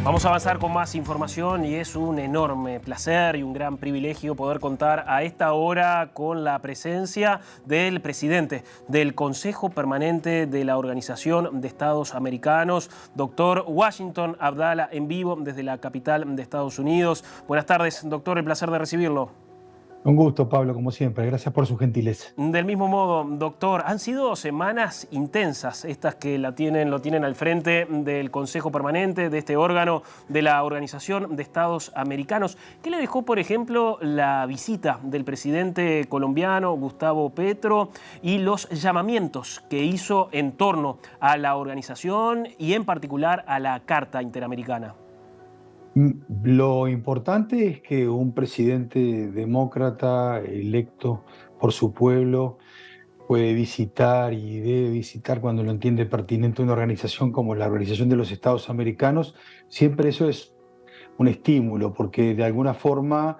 Vamos a avanzar con más información y es un enorme placer y un gran privilegio poder contar a esta hora con la presencia del presidente del Consejo Permanente de la Organización de Estados Americanos, doctor Washington Abdallah, en vivo desde la capital de Estados Unidos. Buenas tardes, doctor, el placer de recibirlo. Un gusto, Pablo, como siempre. Gracias por su gentileza. Del mismo modo, doctor, han sido semanas intensas estas que lo tienen al frente del Consejo Permanente, de este órgano de la Organización de Estados Americanos. ¿Qué le dejó, por ejemplo, la visita del presidente colombiano Gustavo Petro y los llamamientos que hizo en torno a la organización y en particular a la Carta Interamericana? Lo importante es que un presidente demócrata electo por su pueblo puede visitar y debe visitar cuando lo entiende pertinente una organización como la Organización de los Estados Americanos. Siempre eso es un estímulo porque de alguna forma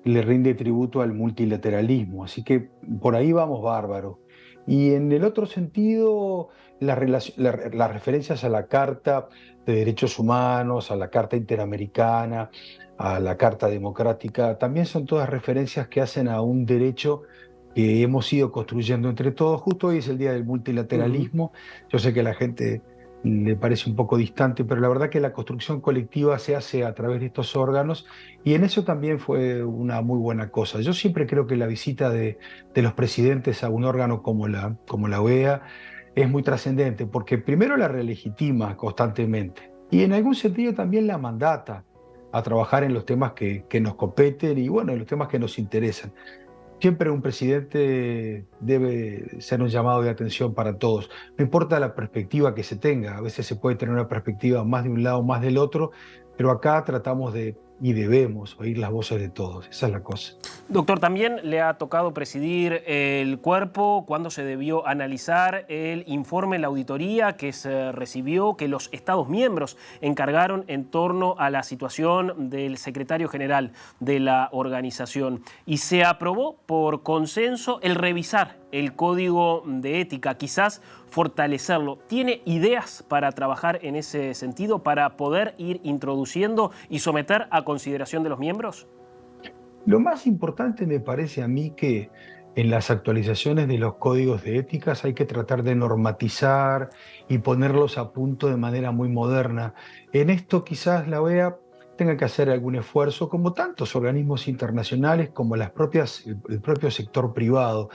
le rinde tributo al multilateralismo. Así que por ahí vamos bárbaro. Y en el otro sentido, las referencias a la Carta de Derechos Humanos, a la Carta Interamericana, a la Carta Democrática, también son todas referencias que hacen a un derecho que hemos ido construyendo entre todos. Justo hoy es el Día del Multilateralismo. Yo sé que a la gente le parece un poco distante, pero la verdad que la construcción colectiva se hace a través de estos órganos y en eso también fue una muy buena cosa. Yo siempre creo que la visita de los presidentes a un órgano como la OEA es muy trascendente, porque primero la relegitima constantemente y en algún sentido también la mandata a trabajar en los temas que nos competen y bueno, en los temas que nos interesan. Siempre un presidente debe ser un llamado de atención para todos. No importa la perspectiva que se tenga, a veces se puede tener una perspectiva más de un lado, más del otro, pero acá tratamos de y debemos oír las voces de todos. Esa es la cosa. Doctor, también le ha tocado presidir el cuerpo cuando se debió analizar el informe, la auditoría que se recibió, que los Estados miembros encargaron en torno a la situación del secretario general de la organización. Y se aprobó por consenso el revisar el código de ética, quizás fortalecerlo. ¿Tiene ideas para trabajar en ese sentido, para poder ir introduciendo y someter a consideración de los miembros? Lo más importante me parece a mí que en las actualizaciones de los códigos de éticas hay que tratar de normatizar y ponerlos a punto de manera muy moderna. En esto quizás la OEA tenga que hacer algún esfuerzo, como tantos organismos internacionales, como el propio sector privado.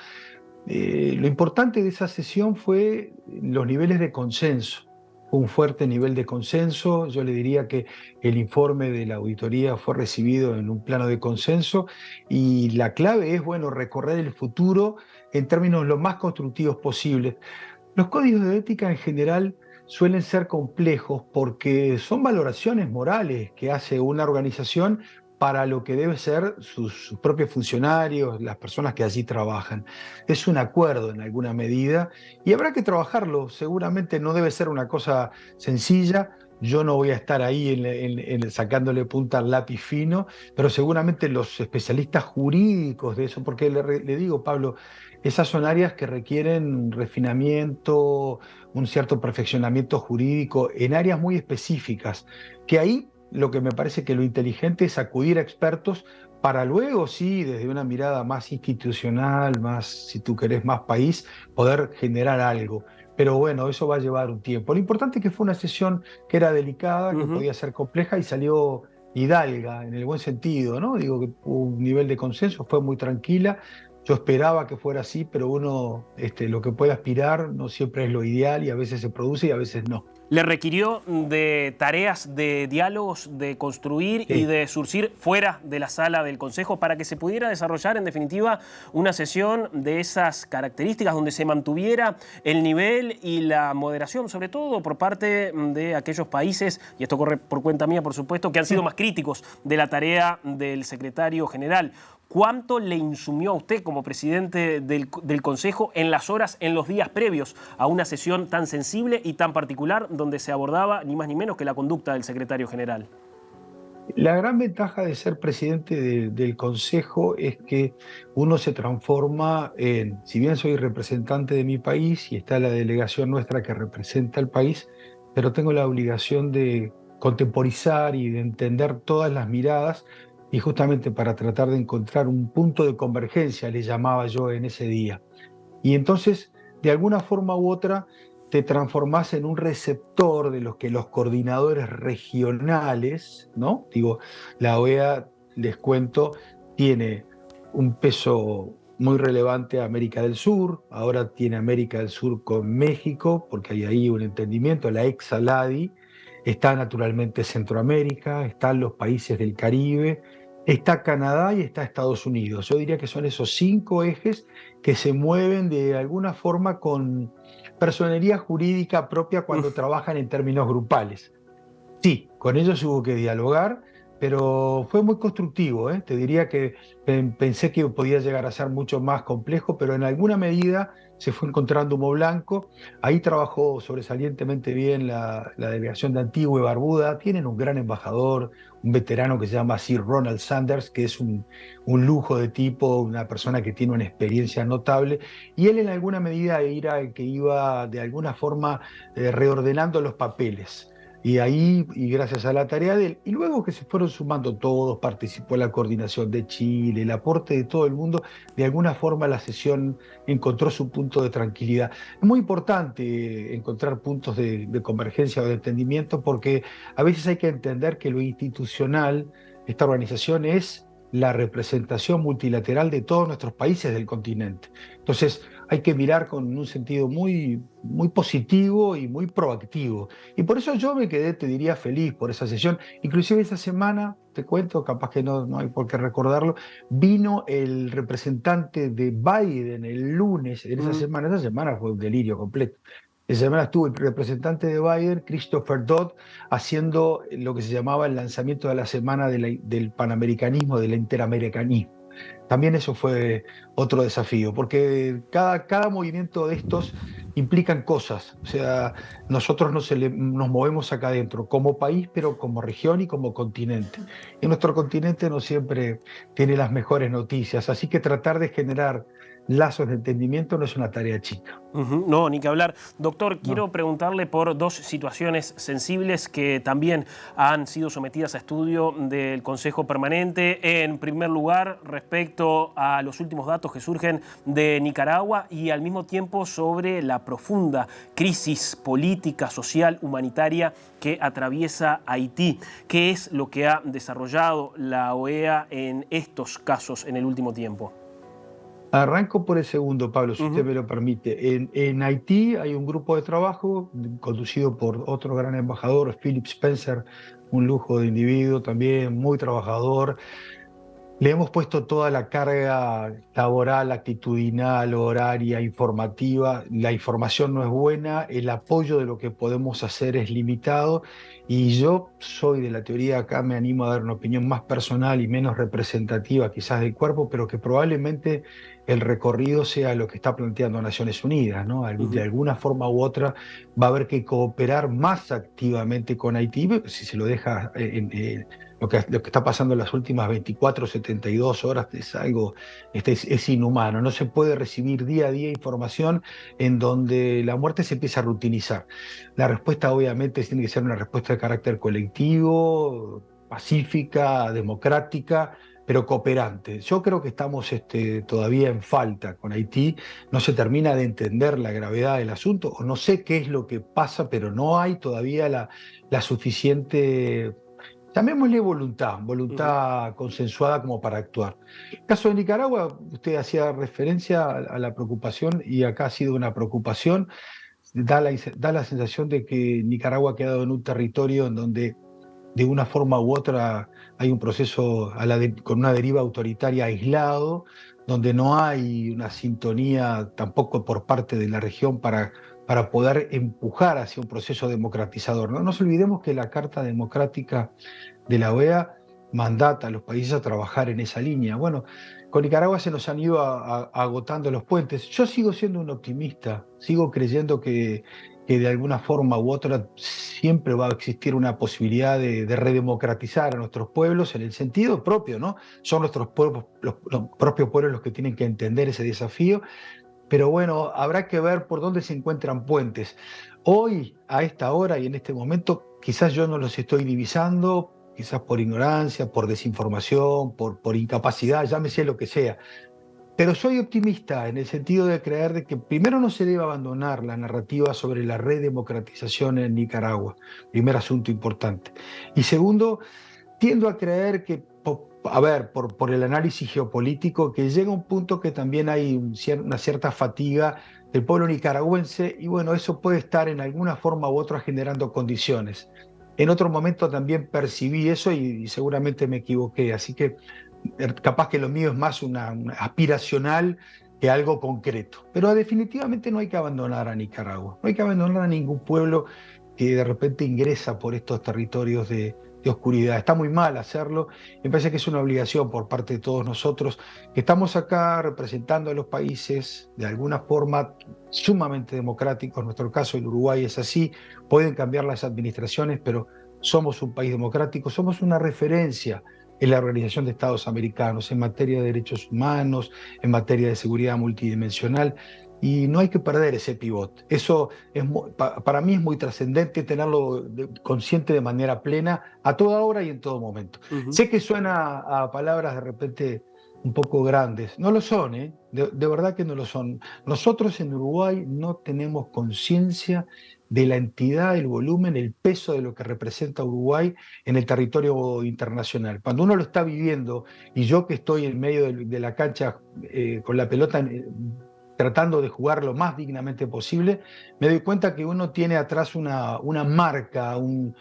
Lo importante de esa sesión fue los niveles de consenso. Fue un fuerte nivel de consenso. Yo le diría que el informe de la auditoría fue recibido en un plano de consenso y la clave es, bueno, recorrer el futuro en términos lo más constructivos posibles. Los códigos de ética en general suelen ser complejos porque son valoraciones morales que hace una organización para lo que debe ser sus propios funcionarios, las personas que allí trabajan. Es un acuerdo en alguna medida y habrá que trabajarlo. Seguramente no debe ser una cosa sencilla. Yo no voy a estar ahí sacándole punta al lápiz fino, pero seguramente los especialistas jurídicos de eso, porque le digo, Pablo, esas son áreas que requieren refinamiento, un cierto perfeccionamiento jurídico en áreas muy específicas, que ahí lo que me parece que lo inteligente es acudir a expertos para luego, sí, desde una mirada más institucional, más, si tú querés, más país, poder generar algo. Pero bueno, eso va a llevar un tiempo. Lo importante es que fue una sesión que era delicada, que podía ser compleja y salió hidalga, en el buen sentido, ¿no? Digo que hubo un nivel de consenso, fue muy tranquila. Yo esperaba que fuera así, pero uno lo que puede aspirar no siempre es lo ideal y a veces se produce y a veces no. ¿Le requirió de tareas, de diálogos, de construir y Sí. de surgir fuera de la sala del Consejo para que se pudiera desarrollar, en definitiva, una sesión de esas características donde se mantuviera el nivel y la moderación, sobre todo por parte de aquellos países, y esto corre por cuenta mía, por supuesto, que han sido más críticos de la tarea del secretario general? ¿Cuánto le insumió a usted como presidente del Consejo en las horas, en los días previos a una sesión tan sensible y tan particular donde se abordaba ni más ni menos que la conducta del secretario general? La gran ventaja de ser presidente del Consejo es que uno se transforma en, si bien soy representante de mi país y está la delegación nuestra que representa al país, pero tengo la obligación de contemporizar y de entender todas las miradas, y justamente para tratar de encontrar un punto de convergencia, le llamaba yo en ese día. Y entonces, de alguna forma u otra, te transformás en un receptor de los que los coordinadores regionales, ¿no? Digo, la OEA, les cuento, tiene un peso muy relevante a América del Sur, ahora tiene América del Sur con México, porque hay ahí un entendimiento, la ex-ALADI, está naturalmente Centroamérica, están los países del Caribe, está Canadá y está Estados Unidos. Yo diría que son esos 5 ejes que se mueven de alguna forma con personería jurídica propia cuando trabajan en términos grupales. Sí, con ellos hubo que dialogar, pero fue muy constructivo, ¿eh? Te diría que pensé que podía llegar a ser mucho más complejo, pero en alguna medida se fue encontrando humo blanco. Ahí trabajó sobresalientemente bien la delegación de Antigua y Barbuda. Tienen un gran embajador, un veterano que se llama Sir Ronald Sanders, que es un lujo de tipo, una persona que tiene una experiencia notable. Y él en alguna medida era el que iba de alguna forma reordenando los papeles. Y ahí, y gracias a la tarea de él, y luego que se fueron sumando todos, participó la coordinación de Chile, el aporte de todo el mundo, de alguna forma la sesión encontró su punto de tranquilidad. Es muy importante encontrar puntos de convergencia o de entendimiento porque a veces hay que entender que lo institucional, esta organización es la representación multilateral de todos nuestros países del continente. Entonces hay que mirar con un sentido muy, muy positivo y muy proactivo. Y por eso yo me quedé, te diría, feliz por esa sesión. Inclusive esa semana, te cuento, capaz que no hay por qué recordarlo, vino el representante de Biden el lunes, en esa semana fue un delirio completo. Esa semana estuvo el representante de Biden, Christopher Dodd, haciendo lo que se llamaba el lanzamiento de la semana del panamericanismo, del interamericanismo. También eso fue otro desafío, porque cada movimiento de estos implican cosas. O sea, nosotros nos movemos acá adentro como país, pero como región y como continente. Y nuestro continente no siempre tiene las mejores noticias, así que tratar de generar lazos de entendimiento no es una tarea chica. No, ni que hablar. Doctor, No. quiero preguntarle por dos situaciones sensibles que también han sido sometidas a estudio del Consejo Permanente. En primer lugar, respecto a los últimos datos que surgen de Nicaragua y al mismo tiempo sobre la profunda crisis política, social, humanitaria que atraviesa Haití. ¿Qué es lo que ha desarrollado la OEA en estos casos en el último tiempo? Arranco por el segundo, Pablo, si usted me lo permite. En Haití hay un grupo de trabajo conducido por otro gran embajador, Philip Spencer, un lujo de individuo también, muy trabajador. Le hemos puesto toda la carga laboral, actitudinal, horaria, informativa. La información no es buena, el apoyo de lo que podemos hacer es limitado y yo soy de la teoría, acá me animo a dar una opinión más personal y menos representativa quizás del cuerpo, pero que probablemente el recorrido sea lo que está planteando Naciones Unidas, ¿no? De alguna forma u otra va a haber que cooperar más activamente con Haití, si se lo deja lo que está pasando en las últimas 24, 72 horas es algo, es inhumano. No se puede recibir día a día información en donde la muerte se empieza a rutinizar. La respuesta obviamente tiene que ser una respuesta de carácter colectivo, pacífica, democrática, pero cooperante. Yo creo que estamos todavía en falta con Haití. No se termina de entender la gravedad del asunto, o no sé qué es lo que pasa, pero no hay todavía la suficiente, llamémosle voluntad consensuada como para actuar. En el caso de Nicaragua, usted hacía referencia a la preocupación y acá ha sido una preocupación. Da la sensación de que Nicaragua ha quedado en un territorio en donde de una forma u otra hay un proceso con una deriva autoritaria aislado, donde no hay una sintonía tampoco por parte de la región para poder empujar hacia un proceso democratizador. No nos olvidemos que la Carta Democrática de la OEA mandata a los países a trabajar en esa línea. Bueno, con Nicaragua se nos han ido agotando los puentes. Yo sigo siendo un optimista, sigo creyendo que de alguna forma u otra siempre va a existir una posibilidad de redemocratizar a nuestros pueblos en el sentido propio, ¿no? Son nuestros pueblos, los propios pueblos los que tienen que entender ese desafío, pero bueno, habrá que ver por dónde se encuentran puentes. Hoy, a esta hora y en este momento, quizás yo no los estoy divisando, quizás por ignorancia, por desinformación, por incapacidad, llámese lo que sea. Pero soy optimista en el sentido de creer de que primero no se debe abandonar la narrativa sobre la redemocratización en Nicaragua, primer asunto importante. Y segundo, tiendo a creer que, a ver, por el análisis geopolítico, que llega un punto que también hay una cierta fatiga del pueblo nicaragüense y bueno, eso puede estar en alguna forma u otra generando condiciones. En otro momento también percibí eso y seguramente me equivoqué, así que capaz que lo mío es más una aspiracional que algo concreto. Pero definitivamente no hay que abandonar a Nicaragua, no hay que abandonar a ningún pueblo que de repente ingresa por estos territorios de oscuridad. Está muy mal hacerlo, me parece que es una obligación por parte de todos nosotros, que estamos acá representando a los países de alguna forma sumamente democráticos, en nuestro caso el Uruguay es así, pueden cambiar las administraciones, pero somos un país democrático, somos una referencia en la Organización de Estados Americanos en materia de derechos humanos, en materia de seguridad multidimensional, y no hay que perder ese pivot. Eso es, para mí es muy trascendente tenerlo consciente de manera plena a toda hora y en todo momento. Sé que suena a palabras de repente un poco grandes, no lo son, ¿eh? De verdad que no lo son. Nosotros en Uruguay no tenemos conciencia de la entidad, el volumen, el peso de lo que representa Uruguay en el territorio internacional. Cuando uno lo está viviendo, y yo que estoy en medio de la cancha con la pelota tratando de jugar lo más dignamente posible, me doy cuenta que uno tiene atrás una marca, un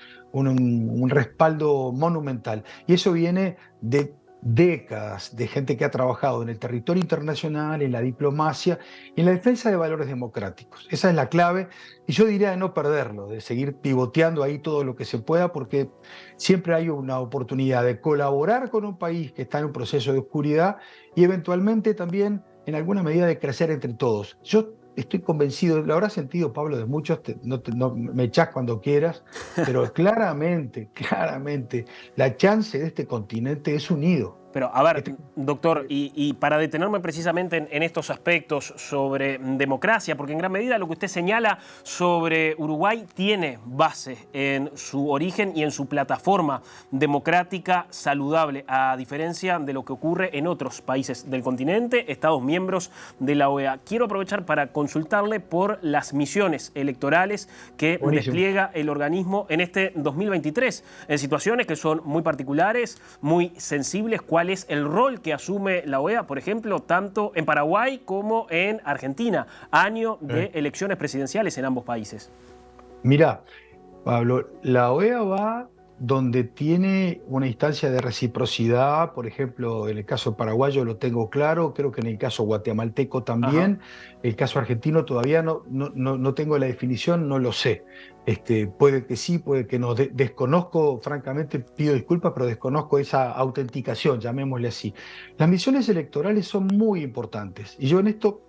respaldo monumental. Y eso viene de décadas de gente que ha trabajado en el territorio internacional, en la diplomacia y en la defensa de valores democráticos. Esa es la clave y yo diría de no perderlo, de seguir pivoteando ahí todo lo que se pueda porque siempre hay una oportunidad de colaborar con un país que está en un proceso de oscuridad y eventualmente también en alguna medida de crecer entre todos. Yo estoy convencido, lo habrás sentido, Pablo, de muchos, me echás cuando quieras, pero claramente, claramente, la chance de este continente es unido. Pero, a ver, doctor, y para detenerme precisamente en estos aspectos sobre democracia, porque en gran medida lo que usted señala sobre Uruguay tiene base en su origen y en su plataforma democrática saludable, a diferencia de lo que ocurre en otros países del continente, Estados miembros de la OEA. Quiero aprovechar para consultarle por las misiones electorales que despliega el organismo en este 2023, en situaciones que son muy particulares, muy sensibles. ¿Cuál es el rol que asume la OEA, por ejemplo, tanto en Paraguay como en Argentina, año de elecciones presidenciales en ambos países? Mira, Pablo, la OEA va donde tiene una instancia de reciprocidad, por ejemplo, en el caso paraguayo lo tengo claro, creo que en el caso guatemalteco también, el caso argentino todavía no tengo la definición, no lo sé. Puede que sí, puede que no. Desconozco, francamente, pido disculpas, pero desconozco esa autenticación, llamémosle así. Las misiones electorales son muy importantes y yo en esto...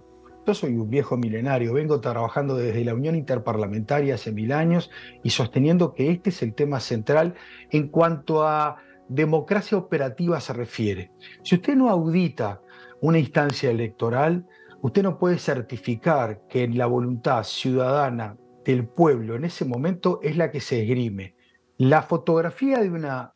Yo soy un viejo milenario, vengo trabajando desde la Unión Interparlamentaria hace 1000 años y sosteniendo que este es el tema central en cuanto a democracia operativa se refiere. Si usted no audita una instancia electoral, usted no puede certificar que la voluntad ciudadana del pueblo en ese momento es la que se esgrime. La fotografía de una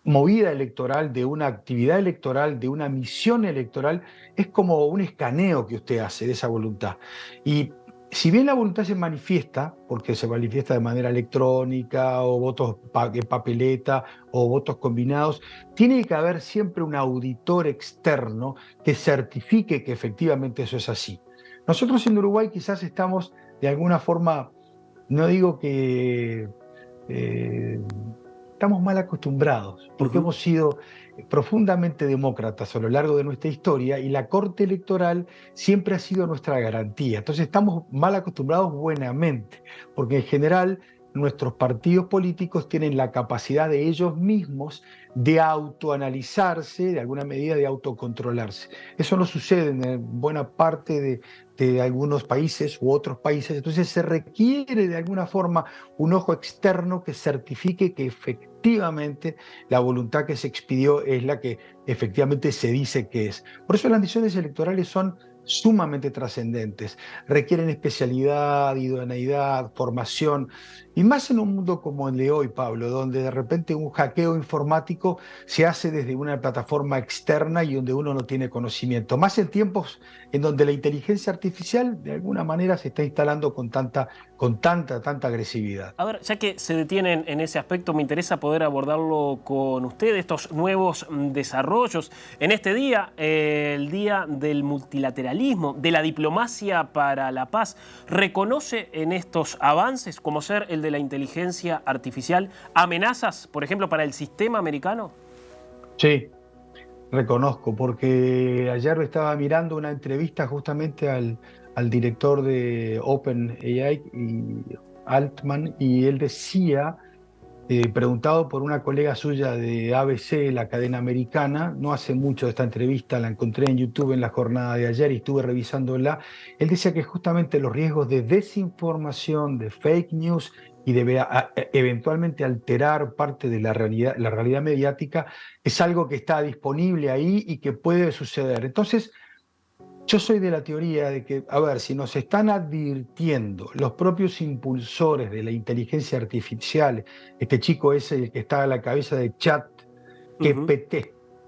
movida electoral, de una actividad electoral, de una misión electoral, es como un escaneo que usted hace de esa voluntad. Y si bien la voluntad se manifiesta, porque se manifiesta de manera electrónica, o votos en papeleta, o votos combinados, tiene que haber siempre un auditor externo que certifique que efectivamente eso es así. Nosotros en Uruguay quizás estamos de alguna forma, no digo que... estamos mal acostumbrados, porque hemos sido profundamente demócratas a lo largo de nuestra historia y la Corte Electoral siempre ha sido nuestra garantía. Entonces estamos mal acostumbrados buenamente, porque en general nuestros partidos políticos tienen la capacidad de ellos mismos de autoanalizarse, de alguna medida de autocontrolarse. Eso no sucede en buena parte de algunos países u otros países, entonces se requiere de alguna forma un ojo externo que certifique que efectivamente la voluntad que se expidió es la que efectivamente se dice que es. Por eso las misiones electorales son sumamente trascendentes. Requieren especialidad, idoneidad, formación, y más en un mundo como el de hoy, Pablo, donde de repente un hackeo informático se hace desde una plataforma externa y donde uno no tiene conocimiento. Más en tiempos en donde la inteligencia artificial de alguna manera se está instalando tanta agresividad. A ver, ya que se detienen en ese aspecto, me interesa poder abordarlo con usted, estos nuevos desarrollos. En este día, el Día del Multilateralismo, de la Diplomacia para la Paz, ¿reconoce en estos avances, como ser el de la inteligencia artificial, amenazas, por ejemplo, para el sistema americano? Sí, reconozco, porque ayer estaba mirando una entrevista justamente al director de OpenAI, Altman, y él decía, preguntado por una colega suya de ABC, la cadena americana, no hace mucho de esta entrevista, la encontré en YouTube en la jornada de ayer y estuve revisándola, él decía que justamente los riesgos de desinformación, de fake news y de eventualmente alterar parte de la realidad mediática es algo que está disponible ahí y que puede suceder. Entonces, yo soy de la teoría de que, a ver, si nos están advirtiendo los propios impulsores de la inteligencia artificial, este chico es el que está a la cabeza de Ujú, ChatGPT,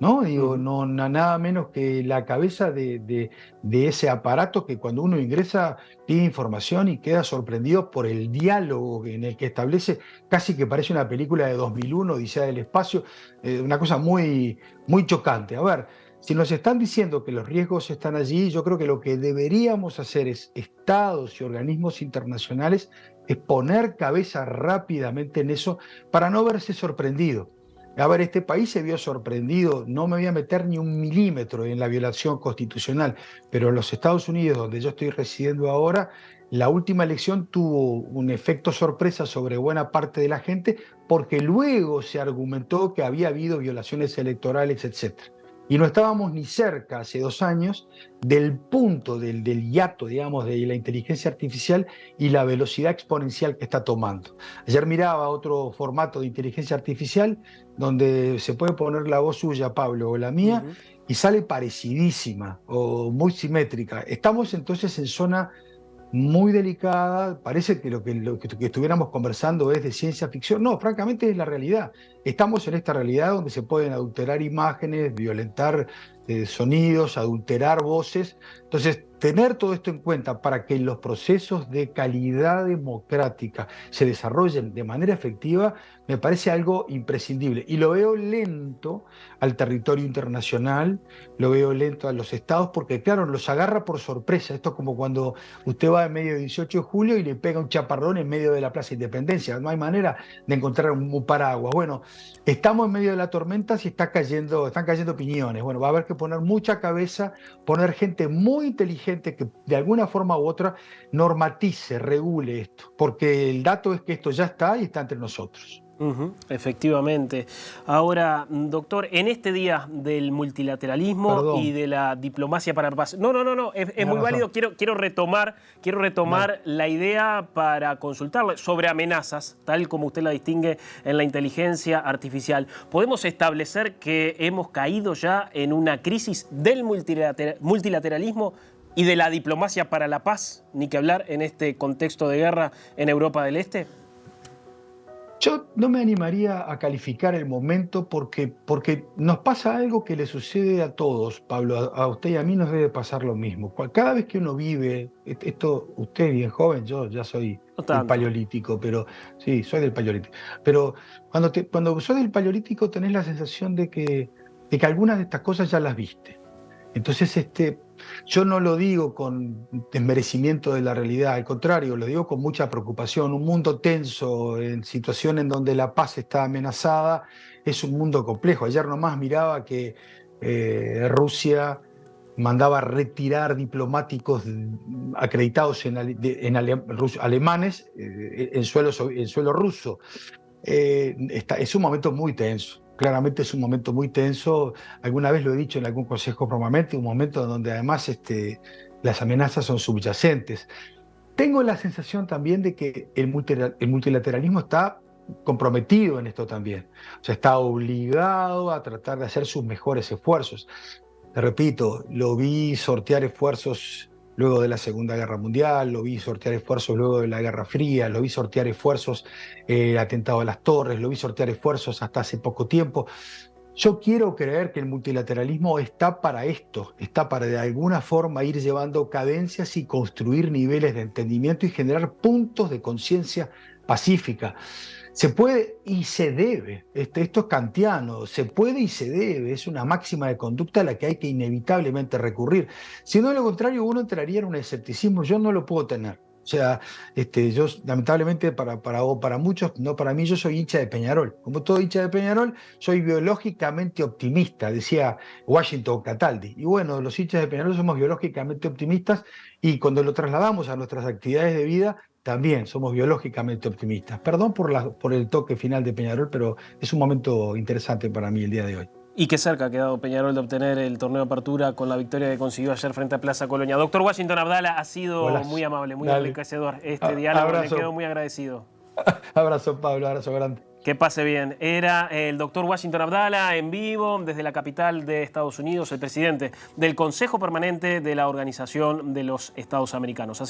¿no? Digo, ujú. no, nada menos que la cabeza de ese aparato que cuando uno ingresa pide información y queda sorprendido por el diálogo en el que establece, casi que parece una película de 2001, Odisea del Espacio, una cosa muy chocante. A ver, si nos están diciendo que los riesgos están allí, yo creo que lo que deberíamos hacer es, estados y organismos internacionales, es poner cabeza rápidamente en eso para no verse sorprendido. A ver, este país se vio sorprendido, no me voy a meter ni un milímetro en la violación constitucional, pero en los Estados Unidos, donde yo estoy residiendo ahora, la última elección tuvo un efecto sorpresa sobre buena parte de la gente, porque luego se argumentó que había habido violaciones electorales, etcétera. Y no estábamos ni cerca, hace 2 años, del punto del hiato, digamos, de la inteligencia artificial y la velocidad exponencial que está tomando. Ayer miraba otro formato de inteligencia artificial donde se puede poner la voz suya, Pablo, o la mía, Ujú. y sale parecidísima o muy simétrica. Estamos entonces en zona muy delicada, parece que lo que estuviéramos conversando es de ciencia ficción. No, francamente es la realidad. Estamos en esta realidad donde se pueden adulterar imágenes, violentar sonidos, adulterar voces. Entonces, tener todo esto en cuenta para que los procesos de calidad democrática se desarrollen de manera efectiva, me parece algo imprescindible. Y lo veo lento al territorio internacional, lo veo lento a los estados, porque claro, los agarra por sorpresa. Esto es como cuando usted va en medio de 18 de julio y le pega un chaparrón en medio de la Plaza Independencia. No hay manera de encontrar un paraguas. Bueno, estamos en medio de la tormenta y están cayendo piñones. Bueno, va a haber que poner mucha cabeza, poner gente muy inteligente que de alguna forma u otra normatice, regule esto, porque el dato es que esto ya está y está entre nosotros. Ujú, efectivamente. Ahora, doctor, en este día del multilateralismo y Perdón, de la diplomacia para la paz, no, es tiene muy válido. razón. Quiero Dale. retomar la idea para consultarle sobre amenazas, tal como usted la distingue en la inteligencia artificial. ¿Podemos establecer que hemos caído ya en una crisis del multilateralismo y de la diplomacia para la paz? Ni que hablar en este contexto de guerra en Europa del Este. Yo no me animaría a calificar el momento porque nos pasa algo que le sucede a todos, Pablo, a usted y a mí nos debe pasar lo mismo. Cada vez que uno vive, esto, usted es bien joven, yo ya soy No del tanto. paleolítico, pero sí, soy del paleolítico. Pero cuando sos del paleolítico tenés la sensación de que algunas de estas cosas ya las viste. Entonces, yo no lo digo con desmerecimiento de la realidad, al contrario, lo digo con mucha preocupación. Un mundo tenso, en situación en donde la paz está amenazada, es un mundo complejo. Ayer nomás miraba que Rusia mandaba retirar diplomáticos acreditados alemanes en suelo ruso. Es un momento muy tenso. Claramente es un momento muy tenso. Alguna vez lo he dicho en algún consejo formalmente, un momento donde además las amenazas son subyacentes. Tengo la sensación también de que el multilateralismo está comprometido en esto también. O sea, está obligado a tratar de hacer sus mejores esfuerzos. Te repito, lo vi sortear esfuerzos luego de la Segunda Guerra Mundial, lo vi sortear esfuerzos luego de la Guerra Fría, lo vi sortear esfuerzos, atentado a las Torres, lo vi sortear esfuerzos hasta hace poco tiempo. Yo quiero creer que el multilateralismo está para esto, está para de alguna forma ir llevando cadencias y construir niveles de entendimiento y generar puntos de conciencia pacífica. Se puede y se debe, esto es kantiano, se puede y se debe, es una máxima de conducta a la que hay que inevitablemente recurrir. Si no, de lo contrario, uno entraría en un escepticismo, yo no lo puedo tener. O sea, yo lamentablemente para muchos, no para mí, yo soy hincha de Peñarol. Como todo hincha de Peñarol, soy biológicamente optimista, decía Washington Cataldi. Y bueno, los hinchas de Peñarol somos biológicamente optimistas y cuando lo trasladamos a nuestras actividades de vida, también somos biológicamente optimistas. Perdón por el toque final de Peñarol, pero es un momento interesante para mí el día de hoy. Y qué cerca ha quedado Peñarol de obtener el torneo de apertura con la victoria que consiguió ayer frente a Plaza Colonia. Doctor Washington Abdala, ha sido Hola. muy amable, muy Dale. enriquecedor este diálogo, le Abrazo. quedo muy agradecido. Abrazo, Pablo, abrazo grande. Que pase bien. Era el doctor Washington Abdala en vivo desde la capital de Estados Unidos, el presidente del Consejo Permanente de la Organización de los Estados Americanos.